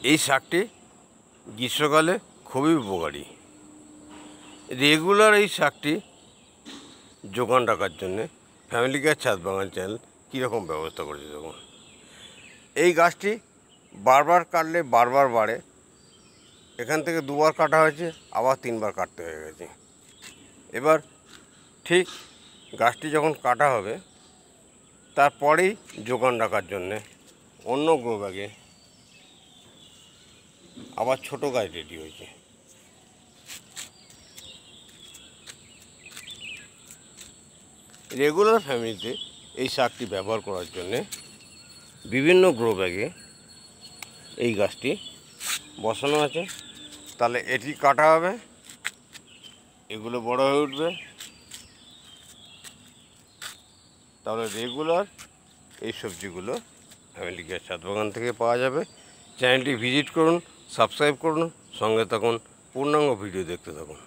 এই শাকটি গ্রীষ্মকালে খুবই উপকারী। রেগুলার এই শাকটি যোগান রাখার জন্যে ফ্যামিলি কেয়ার ছাদ বাগান চ্যানেল কীরকম ব্যবস্থা করেছে দেখুন। এই গাছটি বারবার কাটলে বারবার বাড়ে। এখান থেকে দুবার কাটা হয়েছে, আবার তিনবার কাটতে হয়ে গেছে। এবার ঠিক গাছটি যখন কাটা হবে তারপরেই যোগান রাখার জন্যে অন্য গ্রো ব্যাগে আবার ছোটো গাছ রেডি হয়েছে। রেগুলার ফ্যামিলিতে এই শাকটি ব্যবহার করার জন্যে বিভিন্ন গ্রো ব্যাগে এই গাছটি বসানো আছে। তাহলে এটি কাটা হবে, এগুলো বড় হয়ে উঠবে, তাহলে রেগুলার এই সবজিগুলো ফ্যামিলি কেয়ার ছাদ বাগান থেকে পাওয়া যাবে। চ্যানেলটি ভিজিট করুন, সাবস্ক্রাইব করুন, সঙ্গে থাকুন, পূর্ণাঙ্গ ভিডিও দেখতে থাকুন।